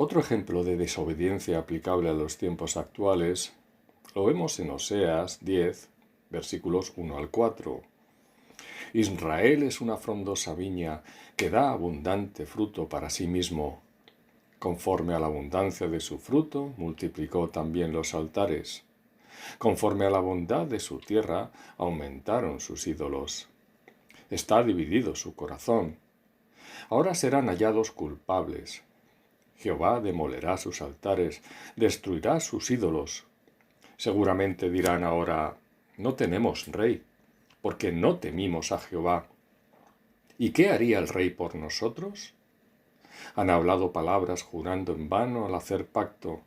Otro ejemplo de desobediencia aplicable a los tiempos actuales lo vemos en Oseas 10, versículos 1 al 4. Israel es una frondosa viña que da abundante fruto para sí mismo. Conforme a la abundancia de su fruto, multiplicó también los altares. Conforme a la bondad de su tierra, aumentaron sus ídolos. Está dividido su corazón. Ahora serán hallados culpables. Jehová demolerá sus altares, destruirá sus ídolos. Seguramente dirán ahora, no tenemos rey, porque no temimos a Jehová. ¿Y qué haría el rey por nosotros? Han hablado palabras jurando en vano al hacer pacto.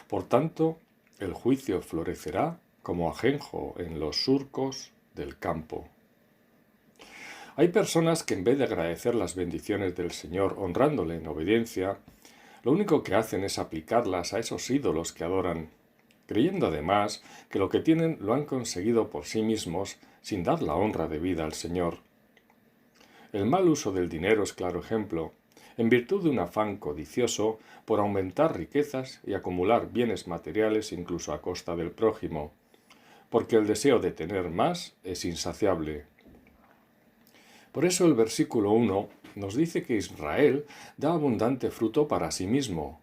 Por tanto, el juicio florecerá como ajenjo en los surcos del campo. Hay personas que en vez de agradecer las bendiciones del Señor honrándole en obediencia, lo único que hacen es aplicarlas a esos ídolos que adoran, creyendo además que lo que tienen lo han conseguido por sí mismos sin dar la honra debida al Señor. El mal uso del dinero es claro ejemplo, en virtud de un afán codicioso por aumentar riquezas y acumular bienes materiales incluso a costa del prójimo, porque el deseo de tener más es insaciable. Por eso el versículo 1 nos dice que Israel da abundante fruto para sí mismo.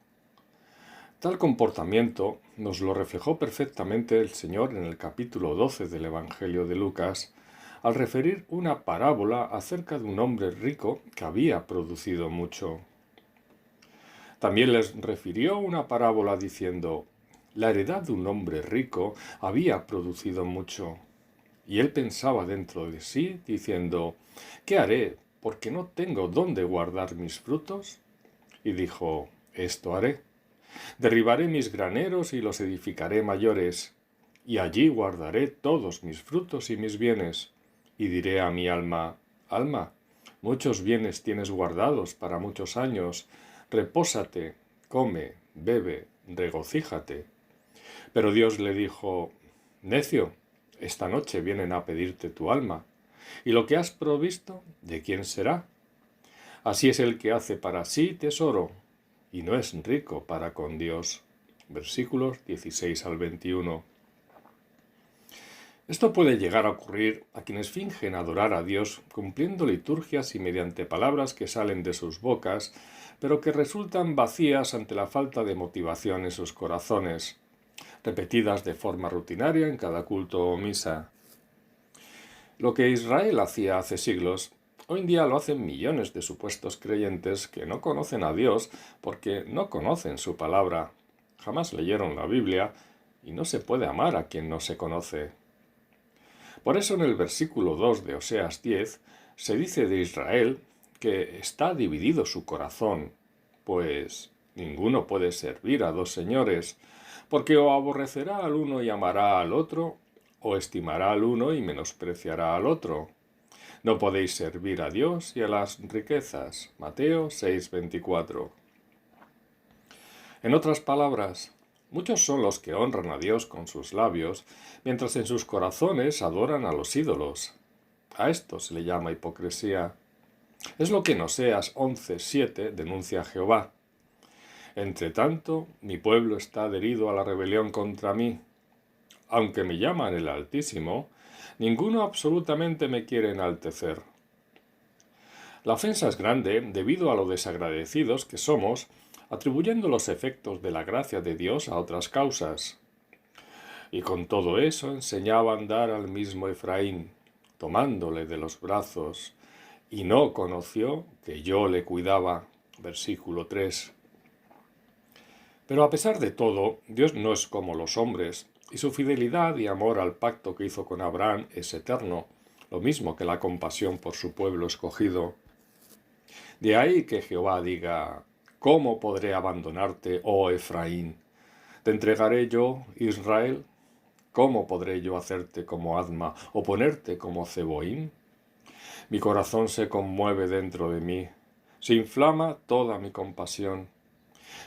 Tal comportamiento nos lo reflejó perfectamente el Señor en el capítulo 12 del Evangelio de Lucas, al referir una parábola acerca de un hombre rico que había producido mucho. También les refirió una parábola diciendo, la heredad de un hombre rico había producido mucho. Y él pensaba dentro de sí, diciendo, ¿qué haré? Porque no tengo dónde guardar mis frutos. Y dijo, esto haré. Derribaré mis graneros y los edificaré mayores, y allí guardaré todos mis frutos y mis bienes. Y diré a mi alma, alma, muchos bienes tienes guardados para muchos años, repósate, come, bebe, regocíjate. Pero Dios le dijo, necio, esta noche vienen a pedirte tu alma, y lo que has provisto, ¿de quién será? Así es el que hace para sí tesoro, y no es rico para con Dios. Versículos 16 al 21. Esto puede llegar a ocurrir a quienes fingen adorar a Dios cumpliendo liturgias y mediante palabras que salen de sus bocas, pero que resultan vacías ante la falta de motivación en sus corazones, repetidas de forma rutinaria en cada culto o misa. Lo que Israel hacía hace siglos, hoy en día lo hacen millones de supuestos creyentes que no conocen a Dios porque no conocen su palabra, jamás leyeron la Biblia y no se puede amar a quien no se conoce. Por eso en el versículo 2 de Oseas 10 se dice de Israel que está dividido su corazón, pues ninguno puede servir a dos señores, porque o aborrecerá al uno y amará al otro, o estimará al uno y menospreciará al otro. No podéis servir a Dios y a las riquezas. Mateo 6:24. En otras palabras, muchos son los que honran a Dios con sus labios, mientras en sus corazones adoran a los ídolos. A esto se le llama hipocresía. Es lo que en Oseas 11:7 denuncia Jehová. Entre tanto, mi pueblo está adherido a la rebelión contra mí. Aunque me llaman el Altísimo, ninguno absolutamente me quiere enaltecer. La ofensa es grande debido a lo desagradecidos que somos, atribuyendo los efectos de la gracia de Dios a otras causas. Y con todo eso enseñaba a andar al mismo Efraín, tomándole de los brazos, y no conoció que yo le cuidaba. Versículo 3. Pero a pesar de todo, Dios no es como los hombres, y su fidelidad y amor al pacto que hizo con Abraham es eterno, lo mismo que la compasión por su pueblo escogido. De ahí que Jehová diga, ¿cómo podré abandonarte, oh Efraín? ¿Te entregaré yo, Israel? ¿Cómo podré yo hacerte como Adma o ponerte como Zeboín? Mi corazón se conmueve dentro de mí, se inflama toda mi compasión.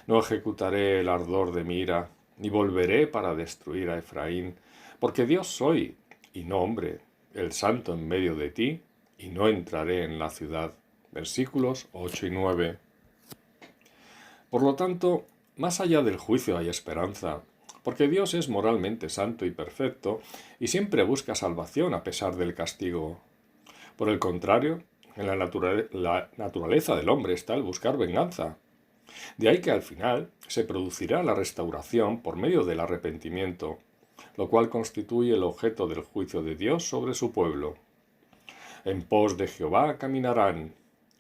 No ejecutaré el ardor de mi ira, ni volveré para destruir a Efraín, porque Dios soy, y no hombre, el santo en medio de ti, y no entraré en la ciudad. Versículos 8 y 9. Por lo tanto, más allá del juicio hay esperanza, porque Dios es moralmente santo y perfecto y siempre busca salvación a pesar del castigo. Por el contrario, en la naturaleza del hombre está el buscar venganza. De ahí que al final se producirá la restauración por medio del arrepentimiento, lo cual constituye el objeto del juicio de Dios sobre su pueblo. En pos de Jehová caminarán,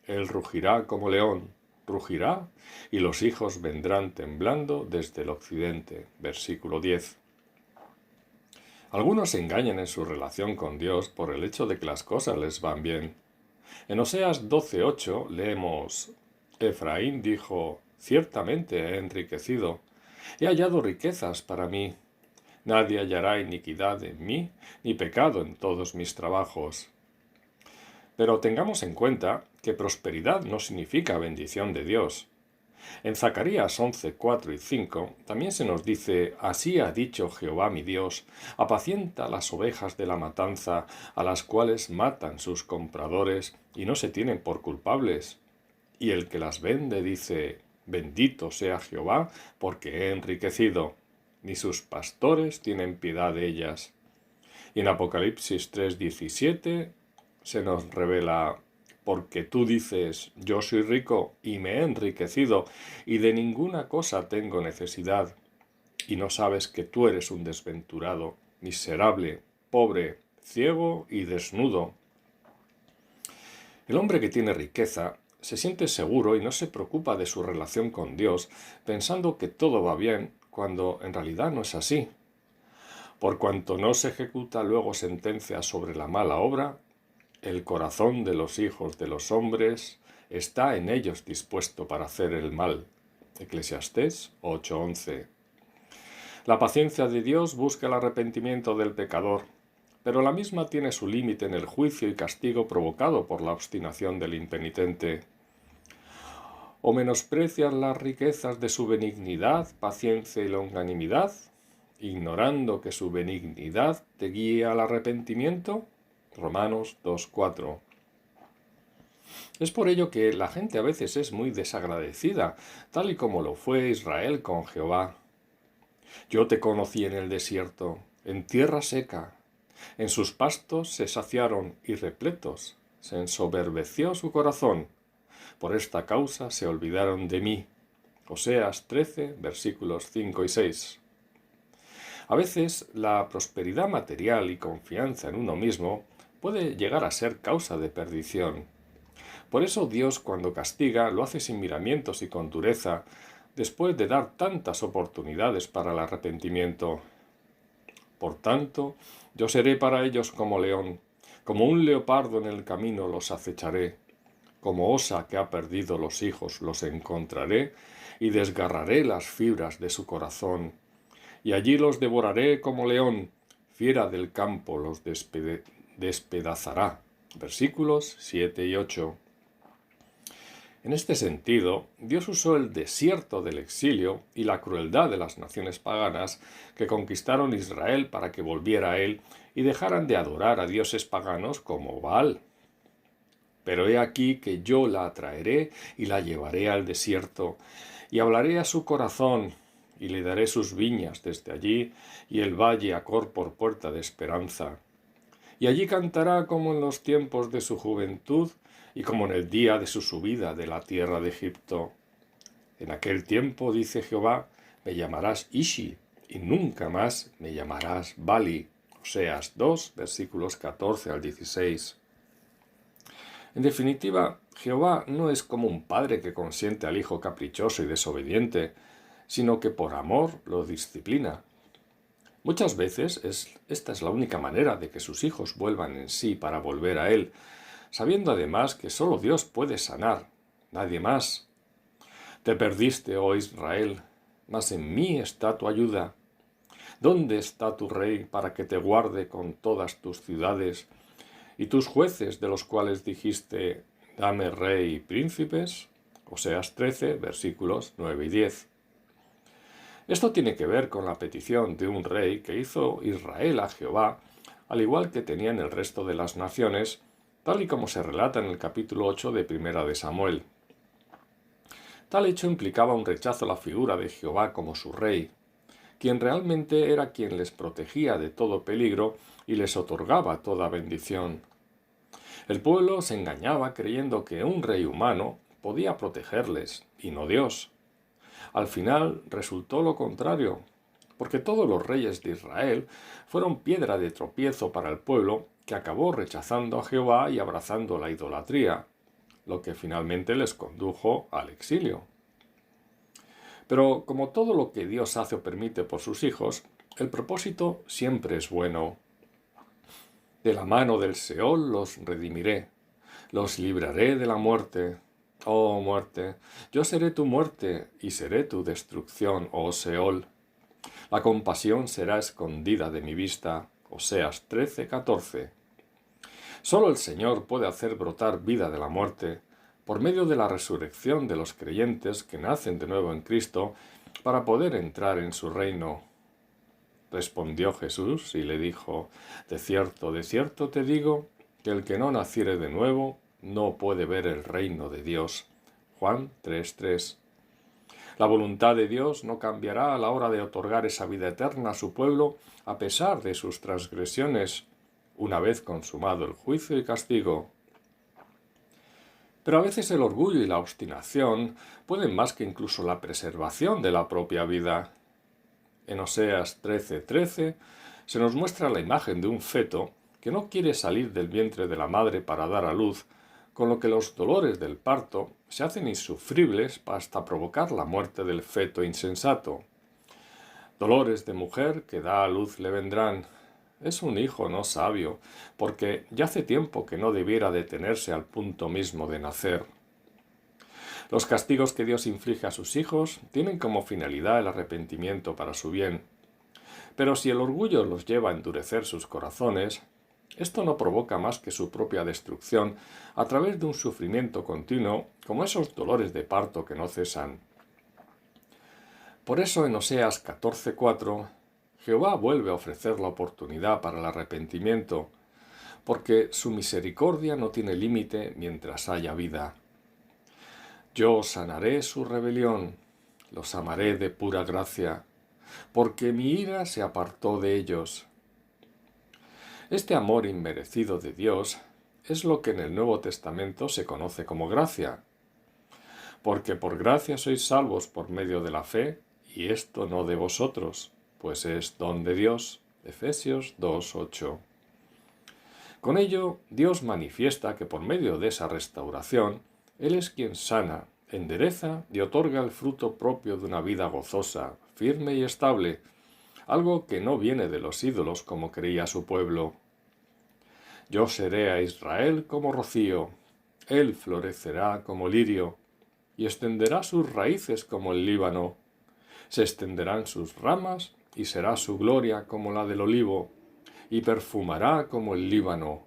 él rugirá como león, rugirá, y los hijos vendrán temblando desde el occidente. Versículo 10. Algunos se engañan en su relación con Dios por el hecho de que las cosas les van bien. En Oseas 12:8 leemos: Efraín dijo: ciertamente he enriquecido, he hallado riquezas para mí. Nadie hallará iniquidad en mí, ni pecado en todos mis trabajos. Pero tengamos en cuenta que prosperidad no significa bendición de Dios. En Zacarías 11:4 y 5 también se nos dice: así ha dicho Jehová mi Dios, apacienta las ovejas de la matanza, a las cuales matan sus compradores y no se tienen por culpables. Y el que las vende dice: bendito sea Jehová, porque he enriquecido, ni sus pastores tienen piedad de ellas. Y en Apocalipsis 3:17 se nos revela: porque tú dices: yo soy rico y me he enriquecido, y de ninguna cosa tengo necesidad, y no sabes que tú eres un desventurado, miserable, pobre, ciego y desnudo. El hombre que tiene riqueza se siente seguro y no se preocupa de su relación con Dios, pensando que todo va bien, cuando en realidad no es así. Por cuanto no se ejecuta luego sentencia sobre la mala obra, el corazón de los hijos de los hombres está en ellos dispuesto para hacer el mal. Eclesiastés 8:11. La paciencia de Dios busca el arrepentimiento del pecador, pero la misma tiene su límite en el juicio y castigo provocado por la obstinación del impenitente. ¿O menosprecias las riquezas de su benignidad, paciencia y longanimidad, ignorando que su benignidad te guía al arrepentimiento? Romanos 2:4. Es por ello que la gente a veces es muy desagradecida, tal y como lo fue Israel con Jehová. Yo te conocí en el desierto, en tierra seca. En sus pastos se saciaron y repletos. Se ensoberbeció su corazón. Por esta causa se olvidaron de mí. Oseas 13, versículos 5 y 6. A veces la prosperidad material y confianza en uno mismo puede llegar a ser causa de perdición. Por eso Dios, cuando castiga, lo hace sin miramientos y con dureza, después de dar tantas oportunidades para el arrepentimiento. Por tanto, yo seré para ellos como león, como un leopardo en el camino los acecharé, como osa que ha perdido los hijos los encontraré, y desgarraré las fibras de su corazón, y allí los devoraré como león, fiera del campo los despedazará. Versículos 7 y 8. En este sentido, Dios usó el desierto del exilio y la crueldad de las naciones paganas que conquistaron Israel para que volviera a él y dejaran de adorar a dioses paganos como Baal. Pero he aquí que yo la atraeré y la llevaré al desierto, y hablaré a su corazón, y le daré sus viñas desde allí, y el valle Acor por puerta de esperanza. Y allí cantará como en los tiempos de su juventud, y como en el día de su subida de la tierra de Egipto. En aquel tiempo, dice Jehová, me llamarás Ishi, y nunca más me llamarás Bali. Oseas 2, versículos 14 al 16. En definitiva, Jehová no es como un padre que consiente al hijo caprichoso y desobediente, sino que por amor lo disciplina. Muchas veces esta es la única manera de que sus hijos vuelvan en sí para volver a él, sabiendo además que solo Dios puede sanar, nadie más. Te perdiste, oh Israel, mas en mí está tu ayuda. ¿Dónde está tu rey para que te guarde con todas tus ciudades, y tus jueces de los cuales dijiste, dame rey y príncipes? Oseas 13, versículos 9 y 10. Esto tiene que ver con la petición de un rey que hizo Israel a Jehová, al igual que tenían el resto de las naciones, tal y como se relata en el capítulo 8 de Primera de Samuel. Tal hecho implicaba un rechazo a la figura de Jehová como su rey, quien realmente era quien les protegía de todo peligro y les otorgaba toda bendición. El pueblo se engañaba creyendo que un rey humano podía protegerles, y no Dios. Al final resultó lo contrario, porque todos los reyes de Israel fueron piedra de tropiezo para el pueblo, que acabó rechazando a Jehová y abrazando la idolatría, lo que finalmente les condujo al exilio. Pero como todo lo que Dios hace o permite por sus hijos, el propósito siempre es bueno. De la mano del Seol los redimiré, los libraré de la muerte. Oh muerte, yo seré tu muerte y seré tu destrucción, oh Seol. La compasión será escondida de mi vista. Oseas 13:14. Solo el Señor puede hacer brotar vida de la muerte, por medio de la resurrección de los creyentes que nacen de nuevo en Cristo, para poder entrar en su reino. Respondió Jesús y le dijo: de cierto te digo, que el que no naciere de nuevo no puede ver el reino de Dios. Juan 3:3. La voluntad de Dios no cambiará a la hora de otorgar esa vida eterna a su pueblo, a pesar de sus transgresiones, una vez consumado el juicio y castigo. Pero a veces el orgullo y la obstinación pueden más que incluso la preservación de la propia vida. En Oseas 13:13 se nos muestra la imagen de un feto que no quiere salir del vientre de la madre para dar a luz, con lo que los dolores del parto se hacen insufribles hasta provocar la muerte del feto insensato. Dolores de mujer que da a luz le vendrán. Es un hijo no sabio, porque ya hace tiempo que no debiera detenerse al punto mismo de nacer. Los castigos que Dios inflige a sus hijos tienen como finalidad el arrepentimiento para su bien. Pero si el orgullo los lleva a endurecer sus corazones, esto no provoca más que su propia destrucción a través de un sufrimiento continuo, como esos dolores de parto que no cesan. Por eso en Oseas 14:4, Jehová vuelve a ofrecer la oportunidad para el arrepentimiento, porque su misericordia no tiene límite mientras haya vida. Yo sanaré su rebelión, los amaré de pura gracia, porque mi ira se apartó de ellos. Este amor inmerecido de Dios es lo que en el Nuevo Testamento se conoce como gracia. Porque por gracia sois salvos por medio de la fe, y esto no de vosotros, pues es don de Dios. Efesios 2:8. Con ello, Dios manifiesta que por medio de esa restauración, Él es quien sana, endereza y otorga el fruto propio de una vida gozosa, firme y estable, algo que no viene de los ídolos como creía su pueblo. Yo seré a Israel como rocío, él florecerá como lirio, y extenderá sus raíces como el Líbano. Se extenderán sus ramas, y será su gloria como la del olivo, y perfumará como el Líbano.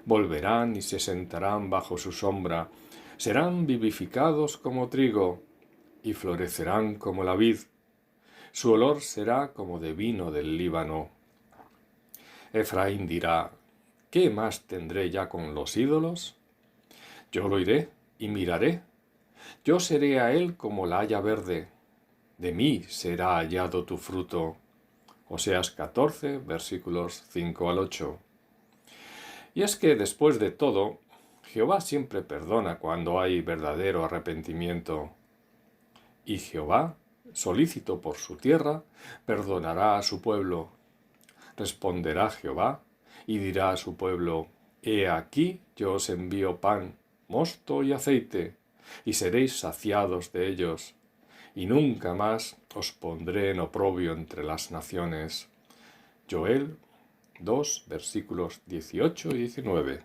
Volverán y se sentarán bajo su sombra, serán vivificados como trigo, y florecerán como la vid. Su olor será como de vino del Líbano. Efraín dirá: ¿qué más tendré ya con los ídolos? Yo lo iré y miraré. Yo seré a él como la haya verde. De mí será hallado tu fruto. Oseas 14, versículos 5 al 8. Y es que después de todo, Jehová siempre perdona cuando hay verdadero arrepentimiento. Y Jehová, solícito por su tierra, perdonará a su pueblo. Responderá Jehová y dirá a su pueblo: he aquí yo os envío pan, mosto y aceite, y seréis saciados de ellos, y nunca más os pondré en oprobio entre las naciones. Joel 2, versículos 18 y 19.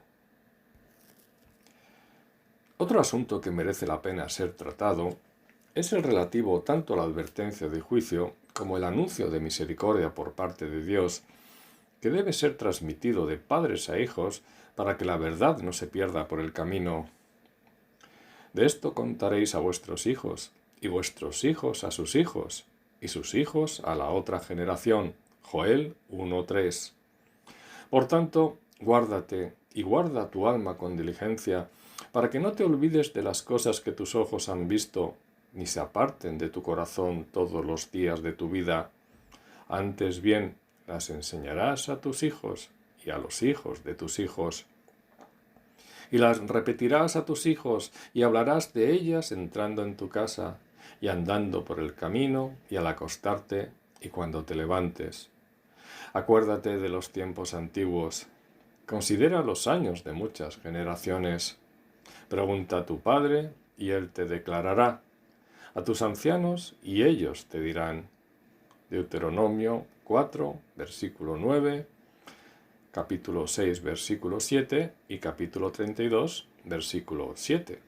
Otro asunto que merece la pena ser tratado es el relativo tanto a la advertencia de juicio como el anuncio de misericordia por parte de Dios, que debe ser transmitido de padres a hijos para que la verdad no se pierda por el camino. De esto contaréis a vuestros hijos, y vuestros hijos a sus hijos, y sus hijos a la otra generación. Joel 1:3. Por tanto, guárdate y guarda tu alma con diligencia, para que no te olvides de las cosas que tus ojos han visto, ni se aparten de tu corazón todos los días de tu vida. Antes bien, las enseñarás a tus hijos y a los hijos de tus hijos. Y las repetirás a tus hijos y hablarás de ellas entrando en tu casa y andando por el camino y al acostarte y cuando te levantes. Acuérdate de los tiempos antiguos. Considera los años de muchas generaciones. Pregunta a tu padre y él te declarará. A tus ancianos y ellos te dirán. Deuteronomio 4, versículo 9, capítulo 6, versículo 7 y capítulo 32, versículo 7.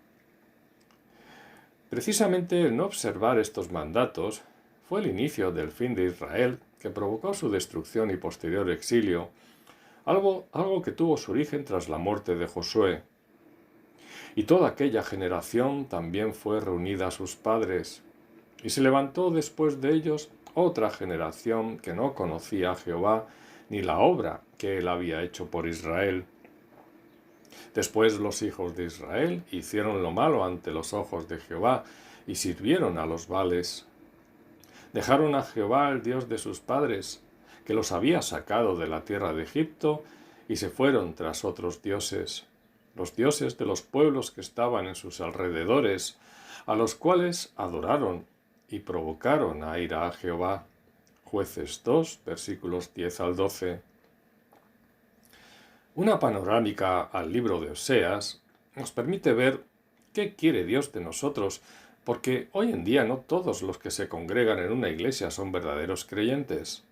Precisamente el no observar estos mandatos fue el inicio del fin de Israel, que provocó su destrucción y posterior exilio, algo que tuvo su origen tras la muerte de Josué. Y toda aquella generación también fue reunida a sus padres, y se levantó después de ellos otra generación que no conocía a Jehová ni la obra que él había hecho por Israel. Después los hijos de Israel hicieron lo malo ante los ojos de Jehová y sirvieron a los Baales. Dejaron a Jehová, el Dios de sus padres, que los había sacado de la tierra de Egipto, y se fueron tras otros dioses, los dioses de los pueblos que estaban en sus alrededores, a los cuales adoraron y provocaron a ira a Jehová. Jueces 2, versículos 10 al 12. Una panorámica al libro de Oseas nos permite ver qué quiere Dios de nosotros, porque hoy en día no todos los que se congregan en una iglesia son verdaderos creyentes.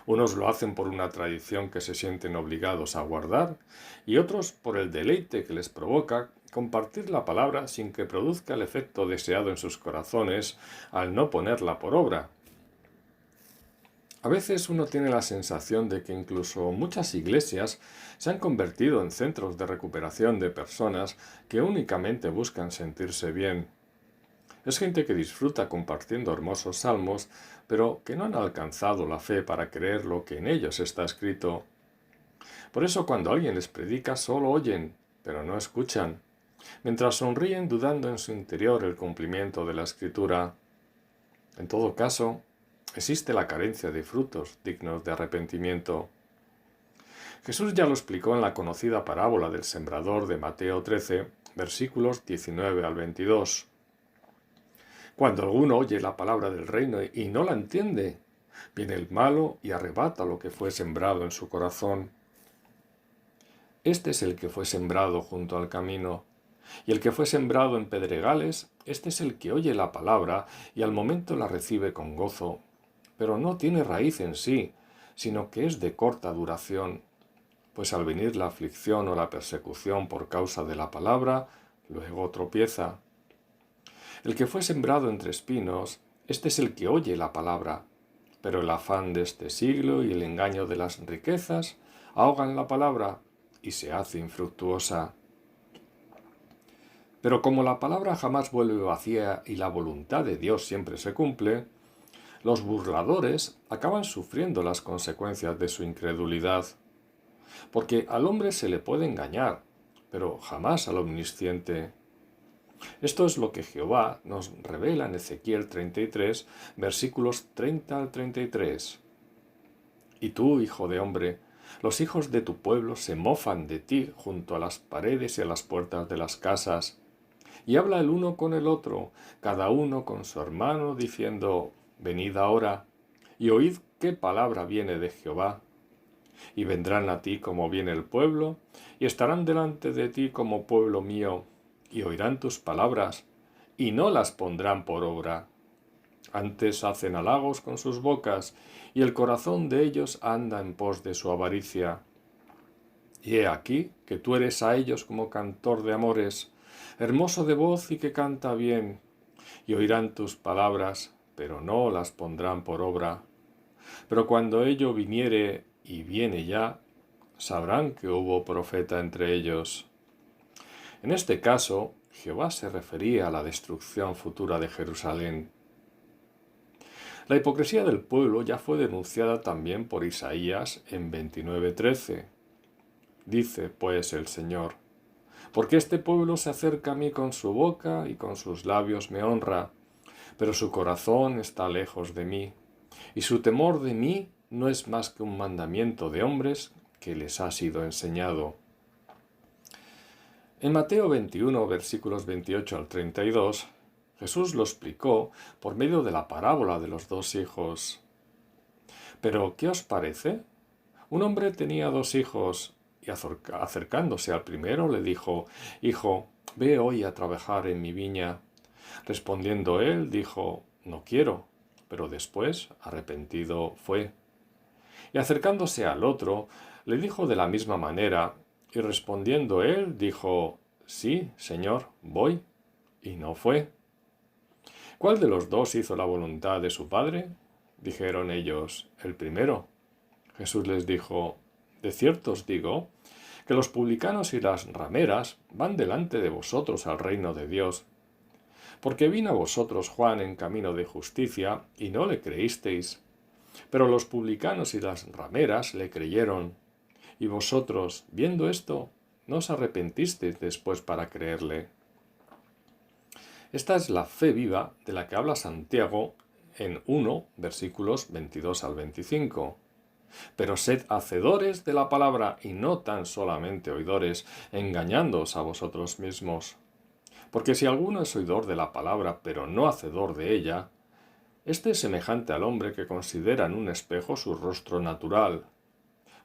Unos lo hacen por una tradición que se sienten obligados a guardar, y otros por el deleite que les provoca compartir la palabra sin que produzca el efecto deseado en sus corazones al no ponerla por obra. A veces uno tiene la sensación de que incluso muchas iglesias se han convertido en centros de recuperación de personas que únicamente buscan sentirse bien. Es gente que disfruta compartiendo hermosos salmos, pero que no han alcanzado la fe para creer lo que en ellos está escrito. Por eso cuando alguien les predica solo oyen, pero no escuchan, mientras sonríen dudando en su interior el cumplimiento de la Escritura. En todo caso, existe la carencia de frutos dignos de arrepentimiento. Jesús ya lo explicó en la conocida parábola del sembrador de Mateo 13, versículos 19 al 22. Cuando alguno oye la palabra del reino y no la entiende, viene el malo y arrebata lo que fue sembrado en su corazón. Este es el que fue sembrado junto al camino, y el que fue sembrado en pedregales, este es el que oye la palabra y al momento la recibe con gozo, pero no tiene raíz en sí, sino que es de corta duración, pues al venir la aflicción o la persecución por causa de la palabra, luego tropieza. El que fue sembrado entre espinos, este es el que oye la palabra, pero el afán de este siglo y el engaño de las riquezas ahogan la palabra y se hace infructuosa. Pero como la palabra jamás vuelve vacía y la voluntad de Dios siempre se cumple, los burladores acaban sufriendo las consecuencias de su incredulidad. Porque al hombre se le puede engañar, pero jamás al omnisciente. Esto es lo que Jehová nos revela en Ezequiel 33, versículos 30 al 33. Y tú, hijo de hombre, los hijos de tu pueblo se mofan de ti junto a las paredes y a las puertas de las casas. Y habla el uno con el otro, cada uno con su hermano, diciendo, venid ahora, y oíd qué palabra viene de Jehová. Y vendrán a ti como viene el pueblo, y estarán delante de ti como pueblo mío, y oirán tus palabras, y no las pondrán por obra. Antes hacen halagos con sus bocas, y el corazón de ellos anda en pos de su avaricia. Y he aquí que tú eres a ellos como cantor de amores, hermoso de voz y que canta bien, y oirán tus palabras, pero no las pondrán por obra. Pero cuando ello viniere, y viene ya, sabrán que hubo profeta entre ellos. En este caso, Jehová se refería a la destrucción futura de Jerusalén. La hipocresía del pueblo ya fue denunciada también por Isaías en 29:13. Dice pues el Señor, porque este pueblo se acerca a mí con su boca y con sus labios me honra, pero su corazón está lejos de mí, y su temor de mí no es más que un mandamiento de hombres que les ha sido enseñado. En Mateo 21, versículos 28 al 32, Jesús lo explicó por medio de la parábola de los dos hijos. Pero, ¿qué os parece? Un hombre tenía dos hijos y acercándose al primero le dijo: Hijo, ve hoy a trabajar en mi viña. Respondiendo él, dijo: No quiero. Pero después, arrepentido, fue. Y acercándose al otro, le dijo de la misma manera, y respondiendo él, dijo: Sí, Señor, voy. Y no fue. ¿Cuál de los dos hizo la voluntad de su padre? Dijeron ellos: El primero. Jesús les dijo: De cierto os digo, que los publicanos y las rameras van delante de vosotros al reino de Dios. Porque vino a vosotros Juan en camino de justicia, y no le creísteis. Pero los publicanos y las rameras le creyeron. Y vosotros, viendo esto, no os arrepentisteis después para creerle. Esta es la fe viva de la que habla Santiago en 1, versículos 22 al 25. Pero sed hacedores de la palabra y no tan solamente oidores, engañándoos a vosotros mismos. Porque si alguno es oidor de la palabra, pero no hacedor de ella, este es semejante al hombre que considera en un espejo su rostro natural,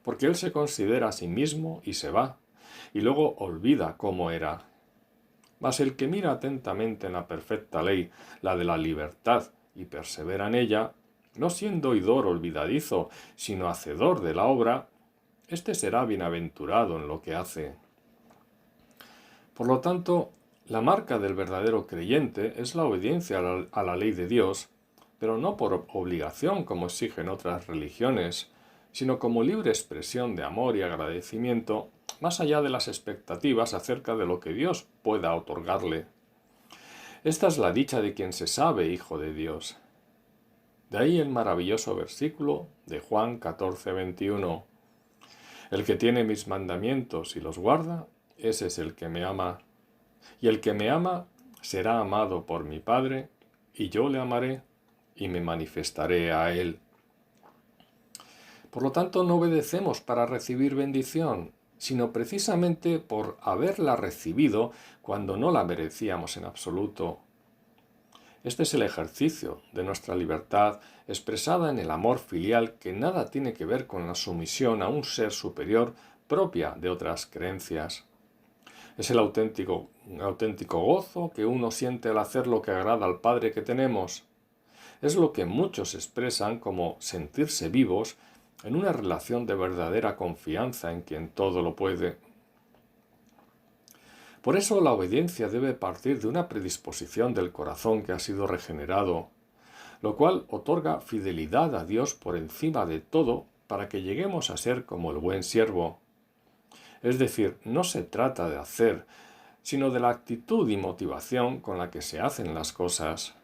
porque él se considera a sí mismo y se va, y luego olvida cómo era. Mas el que mira atentamente en la perfecta ley, la de la libertad, y persevera en ella, no siendo oidor olvidadizo, sino hacedor de la obra, éste será bienaventurado en lo que hace. Por lo tanto, la marca del verdadero creyente es la obediencia a la ley de Dios, pero no por obligación como exigen otras religiones, sino como libre expresión de amor y agradecimiento, más allá de las expectativas acerca de lo que Dios pueda otorgarle. Esta es la dicha de quien se sabe hijo de Dios. De ahí el maravilloso versículo de Juan 14, 21. El que tiene mis mandamientos y los guarda, ese es el que me ama. Y el que me ama será amado por mi Padre, y yo le amaré y me manifestaré a él. Por lo tanto, no obedecemos para recibir bendición, sino precisamente por haberla recibido cuando no la merecíamos en absoluto. Este es el ejercicio de nuestra libertad expresada en el amor filial que nada tiene que ver con la sumisión a un ser superior propia de otras creencias. Es el auténtico gozo que uno siente al hacer lo que agrada al Padre que tenemos. Es lo que muchos expresan como sentirse vivos en una relación de verdadera confianza en quien todo lo puede. Por eso la obediencia debe partir de una predisposición del corazón que ha sido regenerado, lo cual otorga fidelidad a Dios por encima de todo para que lleguemos a ser como el buen siervo. Es decir, no se trata de hacer, sino de la actitud y motivación con la que se hacen las cosas.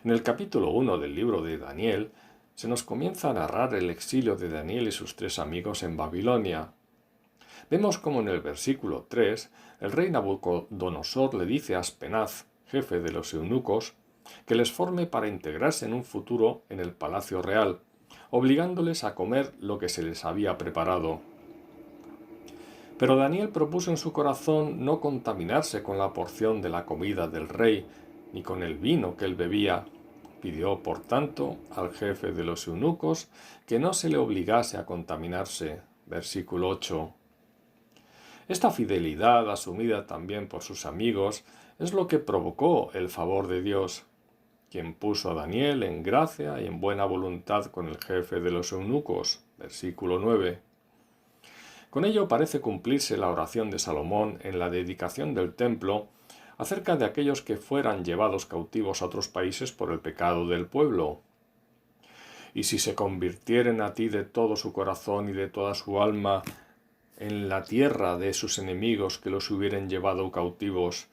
En el capítulo 1 del libro de Daniel, se nos comienza a narrar el exilio de Daniel y sus 3 amigos en Babilonia. Vemos como en el versículo 3, el rey Nabucodonosor le dice a Aspenaz, jefe de los eunucos, que les forme para integrarse en un futuro en el palacio real, obligándoles a comer lo que se les había preparado. Pero Daniel propuso en su corazón no contaminarse con la porción de la comida del rey, ni con el vino que él bebía. Pidió, por tanto, al jefe de los eunucos que no se le obligase a contaminarse. Versículo 8. Esta fidelidad, asumida también por sus amigos, es lo que provocó el favor de Dios, quien puso a Daniel en gracia y en buena voluntad con el jefe de los eunucos. Versículo 9. Con ello parece cumplirse la oración de Salomón en la dedicación del templo acerca de aquellos que fueran llevados cautivos a otros países por el pecado del pueblo. Y si se convirtieren a ti de todo su corazón y de toda su alma en la tierra de sus enemigos que los hubieren llevado cautivos,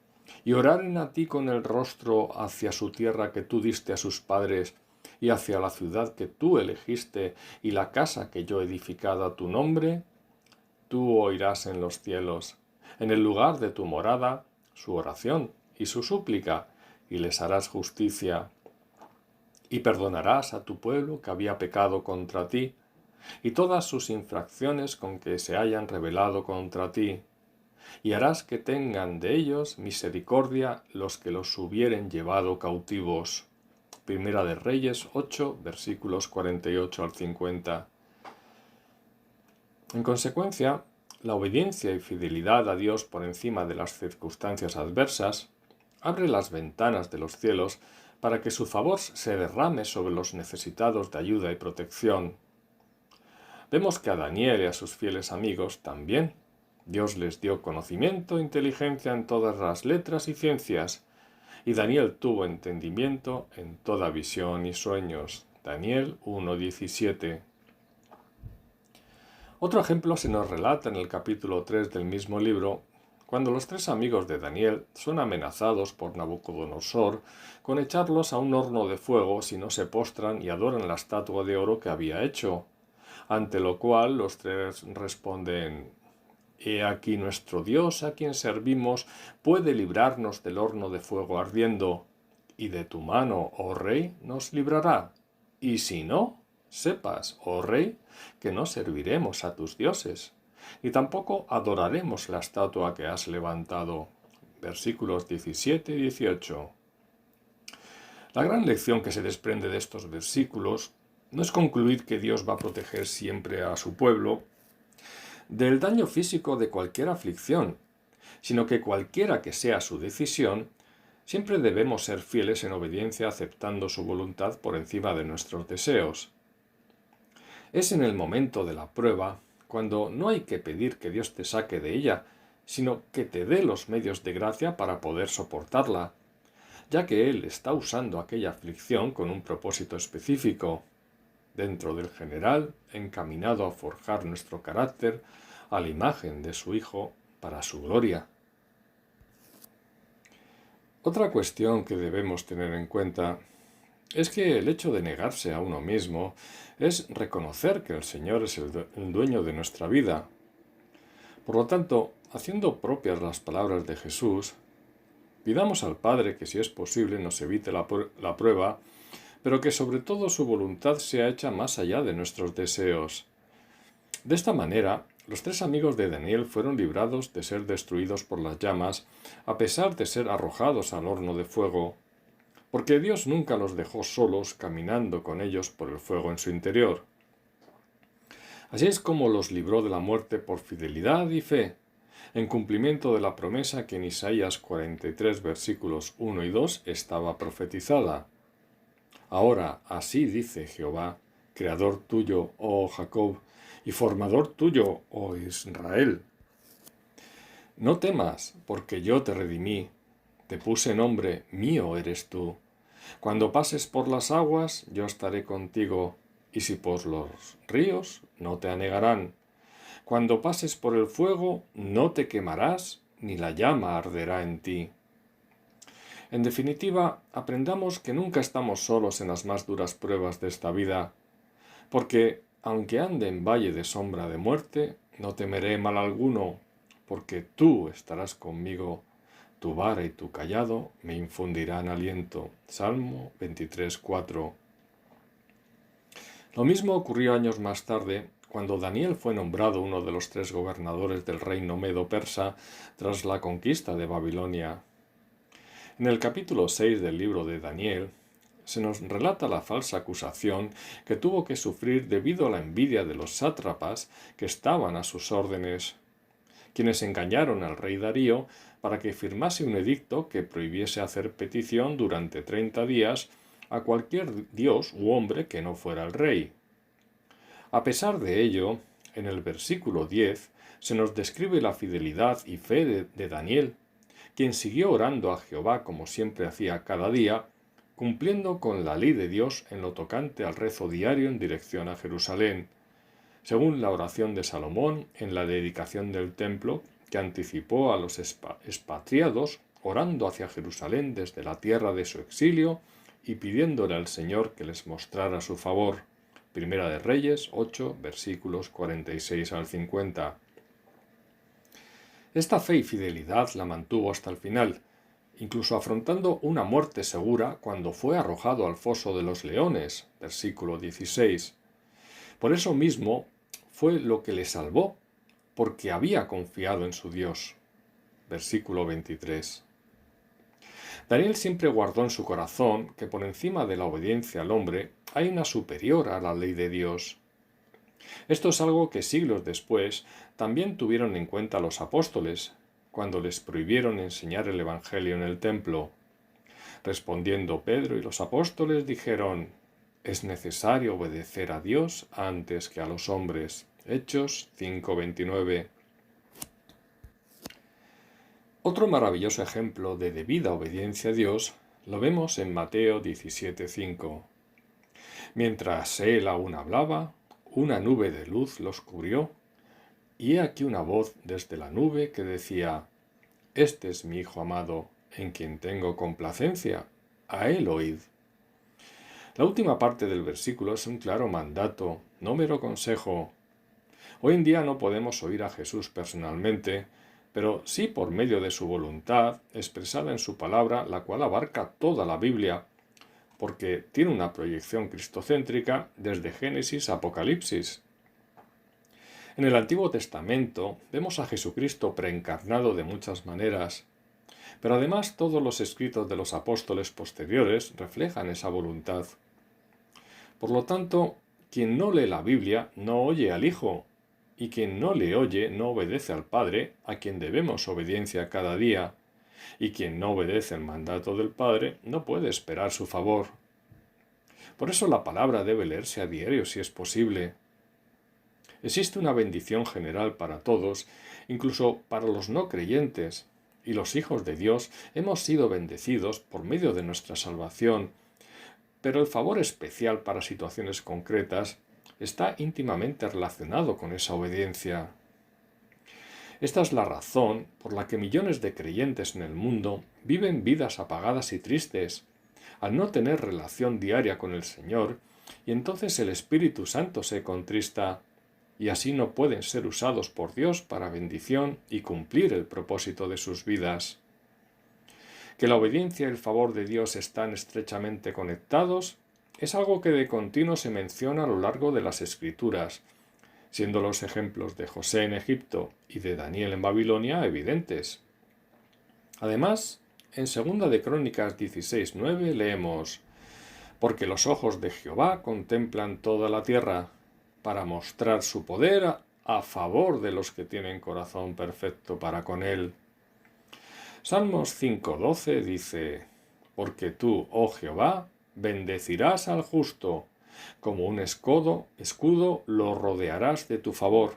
y oraren a ti con el rostro hacia su tierra que tú diste a sus padres, y hacia la ciudad que tú elegiste, y la casa que yo he edificado a tu nombre, tú oirás en los cielos, en el lugar de tu morada, su oración y su súplica, y les harás justicia, y perdonarás a tu pueblo que había pecado contra ti, y todas sus infracciones con que se hayan rebelado contra ti, y harás que tengan de ellos misericordia los que los hubieren llevado cautivos. Primera de Reyes 8, versículos 48 al 50. En consecuencia, la obediencia y fidelidad a Dios por encima de las circunstancias adversas abre las ventanas de los cielos para que su favor se derrame sobre los necesitados de ayuda y protección. Vemos que a Daniel y a sus fieles amigos también Dios les dio conocimiento e inteligencia en todas las letras y ciencias, y Daniel tuvo entendimiento en toda visión y sueños. Daniel 1:17. Otro ejemplo se nos relata en el capítulo 3 del mismo libro, cuando los tres amigos de Daniel son amenazados por Nabucodonosor con echarlos a un horno de fuego si no se postran y adoran la estatua de oro que había hecho, ante lo cual los tres responden: «He aquí nuestro Dios a quien servimos puede librarnos del horno de fuego ardiendo, y de tu mano, oh rey, nos librará. Y si no, sepas, oh rey, que no serviremos a tus dioses, y tampoco adoraremos la estatua que has levantado». Versículos 17 y 18. La gran lección que se desprende de estos versículos no es concluir que Dios va a proteger siempre a su pueblo del daño físico de cualquier aflicción, sino que cualquiera que sea su decisión, siempre debemos ser fieles en obediencia aceptando su voluntad por encima de nuestros deseos. Es en el momento de la prueba cuando no hay que pedir que Dios te saque de ella, sino que te dé los medios de gracia para poder soportarla, ya que Él está usando aquella aflicción con un propósito específico, dentro del general, encaminado a forjar nuestro carácter a la imagen de su Hijo para su gloria. Otra cuestión que debemos tener en cuenta es que el hecho de negarse a uno mismo es reconocer que el Señor es el dueño de nuestra vida. Por lo tanto, haciendo propias las palabras de Jesús, pidamos al Padre que si es posible nos evite la prueba, pero que sobre todo su voluntad sea hecha más allá de nuestros deseos. De esta manera, los tres amigos de Daniel fueron librados de ser destruidos por las llamas, a pesar de ser arrojados al horno de fuego, porque Dios nunca los dejó solos caminando con ellos por el fuego en su interior. Así es como los libró de la muerte por fidelidad y fe, en cumplimiento de la promesa que en Isaías 43 versículos 1 y 2 estaba profetizada. Ahora, así dice Jehová, creador tuyo, oh Jacob, y formador tuyo, oh Israel. No temas, porque yo te redimí, te puse nombre, mío eres tú. Cuando pases por las aguas, yo estaré contigo, y si por los ríos, no te anegarán. Cuando pases por el fuego, no te quemarás, ni la llama arderá en ti. En definitiva, aprendamos que nunca estamos solos en las más duras pruebas de esta vida, porque, aunque ande en valle de sombra de muerte, no temeré mal alguno, porque tú estarás conmigo, tu vara y tu cayado me infundirán aliento. Salmo 23:4. Lo mismo ocurrió años más tarde, cuando Daniel fue nombrado uno de los 3 gobernadores del reino medo-persa tras la conquista de Babilonia. En el capítulo 6 del libro de Daniel, se nos relata la falsa acusación que tuvo que sufrir debido a la envidia de los sátrapas que estaban a sus órdenes, quienes engañaron al rey Darío para que firmase un edicto que prohibiese hacer petición durante 30 días a cualquier dios u hombre que no fuera el rey. A pesar de ello, en el versículo 10 se nos describe la fidelidad y fe de Daniel, quien siguió orando a Jehová como siempre hacía cada día, cumpliendo con la ley de Dios en lo tocante al rezo diario en dirección a Jerusalén, según la oración de Salomón en la dedicación del templo, que anticipó a los expatriados orando hacia Jerusalén desde la tierra de su exilio y pidiéndole al Señor que les mostrara su favor. Primera de Reyes 8, versículos 46 al 50. Esta fe y fidelidad la mantuvo hasta el final, incluso afrontando una muerte segura cuando fue arrojado al foso de los leones, versículo 16. Por eso mismo fue lo que le salvó, porque había confiado en su Dios, versículo 23. Daniel siempre guardó en su corazón que por encima de la obediencia al hombre hay una superior a la ley de Dios. Esto es algo que siglos después también tuvieron en cuenta los apóstoles, cuando les prohibieron enseñar el Evangelio en el templo. Respondiendo Pedro y los apóstoles dijeron: es necesario obedecer a Dios antes que a los hombres. Hechos 5:29. Otro maravilloso ejemplo de debida obediencia a Dios lo vemos en Mateo 17:5. Mientras él aún hablaba, una nube de luz los cubrió, y he aquí una voz desde la nube que decía: este es mi Hijo amado, en quien tengo complacencia, a él oíd. La última parte del versículo es un claro mandato, no mero consejo. Hoy en día no podemos oír a Jesús personalmente, pero sí por medio de su voluntad expresada en su palabra, la cual abarca toda la Biblia, porque tiene una proyección cristocéntrica desde Génesis a Apocalipsis. En el Antiguo Testamento vemos a Jesucristo preencarnado de muchas maneras, pero además todos los escritos de los apóstoles posteriores reflejan esa voluntad. Por lo tanto, quien no lee la Biblia no oye al Hijo, y quien no le oye no obedece al Padre, a quien debemos obediencia cada día, y quien no obedece el mandato del Padre no puede esperar su favor. Por eso la palabra debe leerse a diario si es posible. Existe una bendición general para todos, incluso para los no creyentes, y los hijos de Dios hemos sido bendecidos por medio de nuestra salvación, pero el favor especial para situaciones concretas está íntimamente relacionado con esa obediencia. Esta es la razón por la que millones de creyentes en el mundo viven vidas apagadas y tristes, al no tener relación diaria con el Señor, y entonces el Espíritu Santo se contrista, y así no pueden ser usados por Dios para bendición y cumplir el propósito de sus vidas. Que la obediencia y el favor de Dios están estrechamente conectados es algo que de continuo se menciona a lo largo de las Escrituras, siendo los ejemplos de José en Egipto y de Daniel en Babilonia evidentes. Además, en 2 de Crónicas 16:9 leemos: porque los ojos de Jehová contemplan toda la tierra, para mostrar su poder a favor de los que tienen corazón perfecto para con él. Salmos 5:12 dice: porque tú, oh Jehová, bendecirás al justo, como un escudo lo rodearás de tu favor.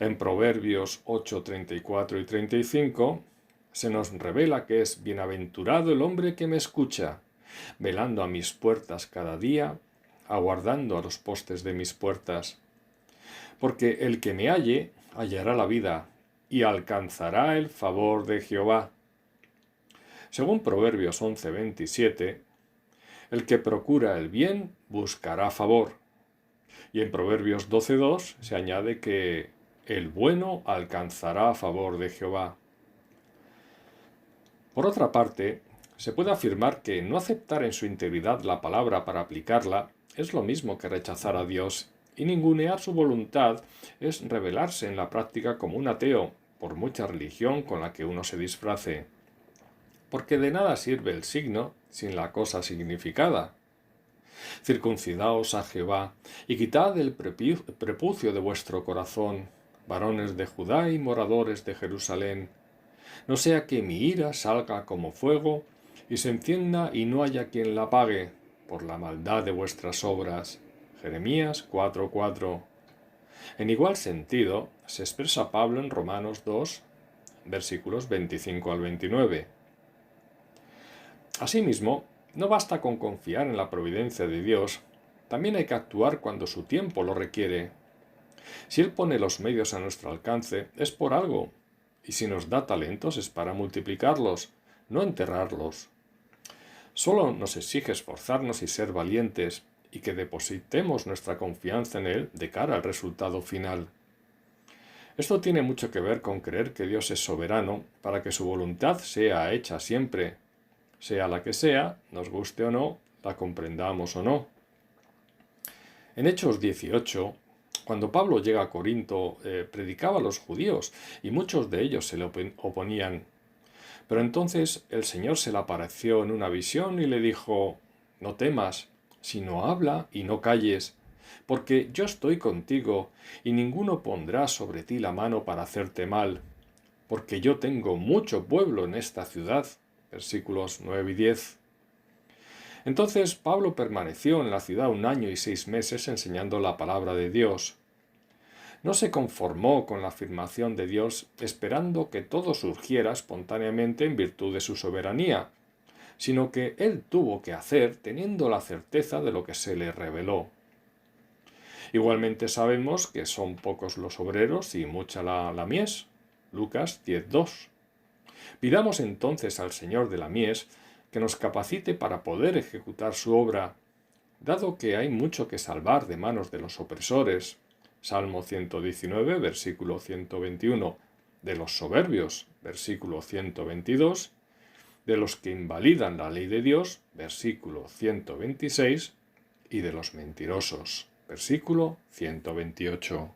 En Proverbios 8:34 y 35 se nos revela que es bienaventurado el hombre que me escucha, velando a mis puertas cada día, aguardando a los postes de mis puertas. Porque el que me halle hallará la vida, y alcanzará el favor de Jehová. Según Proverbios 11:27, el que procura el bien buscará favor. Y en Proverbios 12:2 se añade que el bueno alcanzará favor de Jehová. Por otra parte, se puede afirmar que no aceptar en su integridad la palabra para aplicarla es lo mismo que rechazar a Dios, y ningunear su voluntad es revelarse en la práctica como un ateo, por mucha religión con la que uno se disfrace. Porque de nada sirve el signo sin la cosa significada. Circuncidaos a Jehová, y quitad el prepucio de vuestro corazón, varones de Judá y moradores de Jerusalén. No sea que mi ira salga como fuego, y se encienda y no haya quien la apague, por la maldad de vuestras obras. Jeremías 4:4. En igual sentido, se expresa Pablo en Romanos 2, versículos 25 al 29. Asimismo, no basta con confiar en la providencia de Dios, también hay que actuar cuando su tiempo lo requiere. Si Él pone los medios a nuestro alcance, es por algo, y si nos da talentos es para multiplicarlos, no enterrarlos. Solo nos exige esforzarnos y ser valientes, y que depositemos nuestra confianza en Él de cara al resultado final. Esto tiene mucho que ver con creer que Dios es soberano para que su voluntad sea hecha siempre, sea la que sea, nos guste o no, la comprendamos o no. En Hechos 18, cuando Pablo llega a Corinto, predicaba a los judíos y muchos de ellos se le oponían. Pero entonces el Señor se le apareció en una visión y le dijo: no temas, sino habla y no calles, porque yo estoy contigo y ninguno pondrá sobre ti la mano para hacerte mal, porque yo tengo mucho pueblo en esta ciudad. Versículos 9 y 10. Entonces Pablo permaneció en la ciudad 1 año y 6 meses enseñando la palabra de Dios. No se conformó con la afirmación de Dios esperando que todo surgiera espontáneamente en virtud de su soberanía, sino que él tuvo que hacer teniendo la certeza de lo que se le reveló. Igualmente sabemos que son pocos los obreros y mucha la mies. Lucas 10:2. Pidamos entonces al Señor de la mies que nos capacite para poder ejecutar su obra, dado que hay mucho que salvar de manos de los opresores. Salmo 119, versículo 121, de los soberbios, versículo 122, de los que invalidan la ley de Dios, versículo 126, y de los mentirosos, versículo 128.